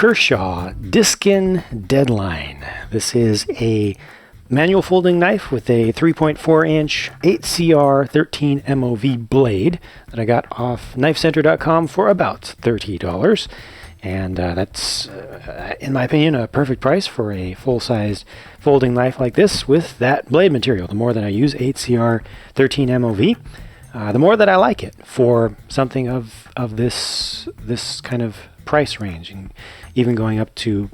Kershaw Diskin Deadline. This is a manual folding knife with a 3.4-inch 8CR 13 MOV blade that I got off knifecenter.com for about $30. And that's, in my opinion, a perfect price for a full-sized folding knife like this with that blade material. The more that I use 8CR 13 MOV, the more that I like it for something of this kind of price range, and even going up to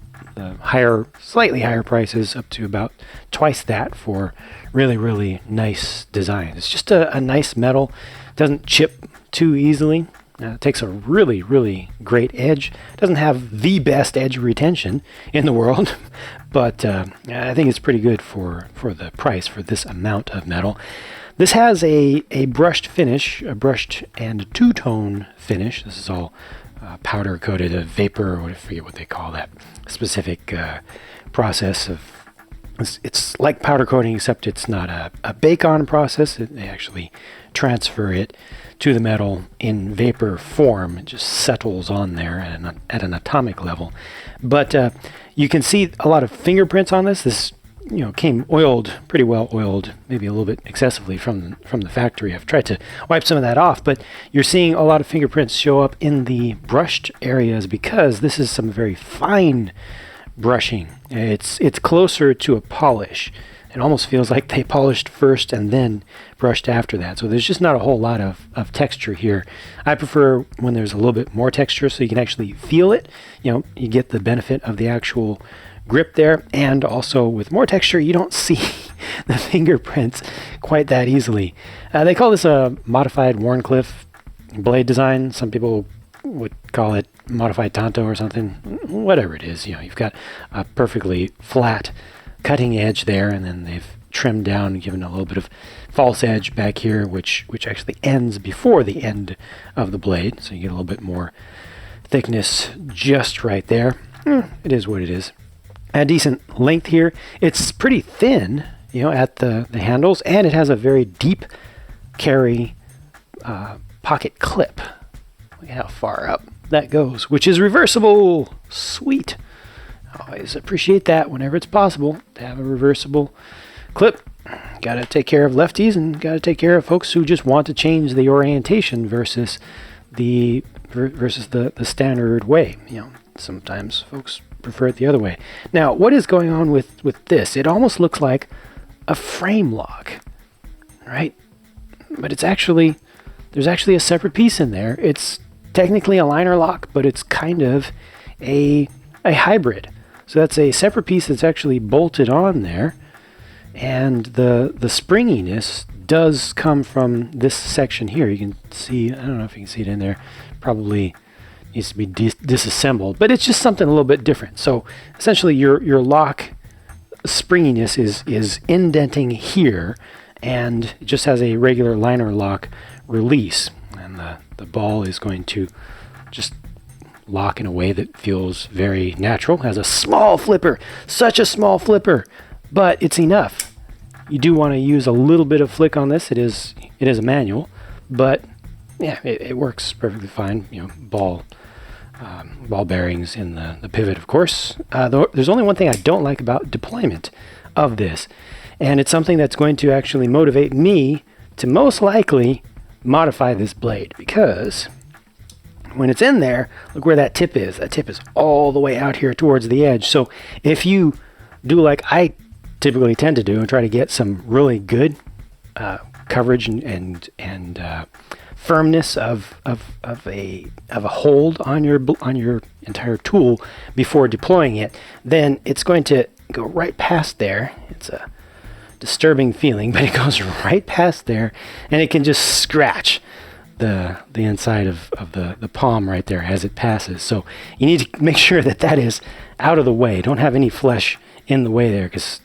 slightly higher prices, up to about twice that for really, really nice design. It's just a nice metal. Doesn't chip too easily. It takes a really, really great edge. Doesn't have the best edge retention in the world, but I think it's pretty good for the price for this amount of metal. This has a brushed finish, a brushed and two-tone finish. This is all powder coated, a vapor, or I forget what they call that specific process of. It's like powder coating, except it's not a bake-on process. They actually transfer it to the metal in vapor form. It just settles on there at an atomic level. But you can see a lot of fingerprints on this. This came oiled, pretty well oiled, maybe a little bit excessively from the factory. I've tried to wipe some of that off, but you're seeing a lot of fingerprints show up in the brushed areas because this is some very fine brushing. It's closer to a polish. It almost feels like they polished first and then brushed after that. So there's just not a whole lot of texture here. I prefer when there's a little bit more texture so you can actually feel it. You get the benefit of the actual grip there, and also with more texture you don't see the fingerprints quite that easily. They call this a modified Wharncliffe blade design. Some people would call it modified Tonto or something. Whatever it is, you've got a perfectly flat cutting edge there, and then they've trimmed down and given a little bit of false edge back here, which actually ends before the end of the blade, so you get a little bit more thickness just right there. It is what it is. A decent length here. It's pretty thin, at the handles, and it has a very deep carry pocket clip. Look at how far up that goes, which is reversible. Sweet. Always appreciate that whenever it's possible to have a reversible clip. Got to take care of lefties, and got to take care of folks who just want to change the orientation versus the standard way. Sometimes folks prefer it the other way. Now, what is going on with this? It almost looks like a frame lock, right? But there's actually a separate piece in there. It's technically a liner lock, but it's kind of a hybrid. So that's a separate piece that's actually bolted on there, and the springiness does come from this section here. You can see, I don't know if you can see it in there, probably needs to be disassembled, but it's just something a little bit different. So essentially your lock springiness is indenting here, and it just has a regular liner lock release, and the ball is going to just lock in a way that feels very natural. Has a small flipper, such a small flipper, but it's enough. You do want to use a little bit of flick on this. It is a manual, but yeah, it works perfectly fine. Ball bearings in the pivot, of course. There's only one thing I don't like about deployment of this, and it's something that's going to actually motivate me to most likely modify this blade, because when it's in there, look where that tip is. That tip is all the way out here towards the edge. So if you do like I typically tend to do and try to get some really good coverage and firmness of a hold on your entire tool before deploying it, then it's going to go right past there. It's a disturbing feeling, but it goes right past there, and it can just scratch the inside of the palm right there as it passes. So you need to make sure that is out of the way. Don't have any flesh in the way there, because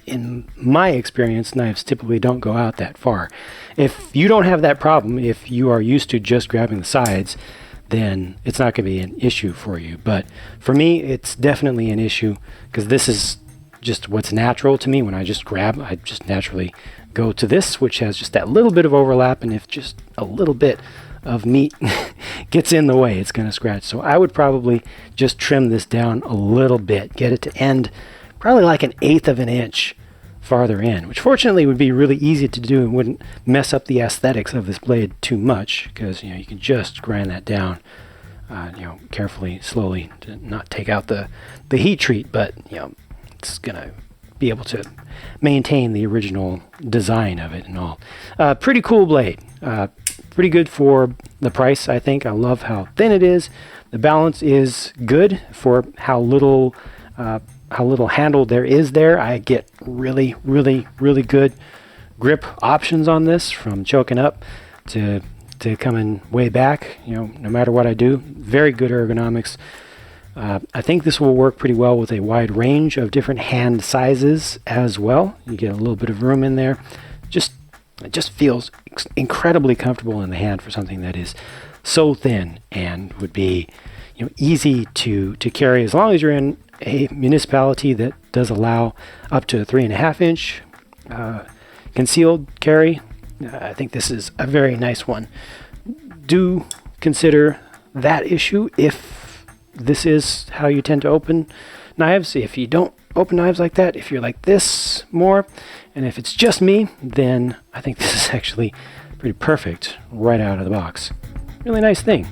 in my experience, knives typically don't go out that far. If you don't have that problem, if you are used to just grabbing the sides, then it's not going to be an issue for you. But for me, it's definitely an issue, because this is just what's natural to me. When I just grab, I just naturally go to this, which has just that little bit of overlap, and if just a little bit of meat gets in the way, it's going to scratch. So I would probably just trim this down a little bit, get it to end probably like 1/8 of an inch farther in, which fortunately would be really easy to do and wouldn't mess up the aesthetics of this blade too much, because you can just grind that down carefully, slowly, to not take out the heat treat, but it's gonna be able to maintain the original design of it and all. Pretty cool blade. Pretty good for the price, I think. I love how thin it is. The balance is good for how little handle there is there. I get really, really, really good grip options on this, from choking up to coming way back, no matter what I do. Very good ergonomics. I think this will work pretty well with a wide range of different hand sizes as well. You get a little bit of room in there. It just feels incredibly comfortable in the hand for something that is so thin, and would be easy to carry, as long as you're in a municipality that does allow up to a 3.5 inch concealed carry. I think this is a very nice one. Do consider that issue if this is how you tend to open knives. If you don't open knives like that, if you're like this more, and if it's just me, then I think this is actually pretty perfect right out of the box. Really nice thing.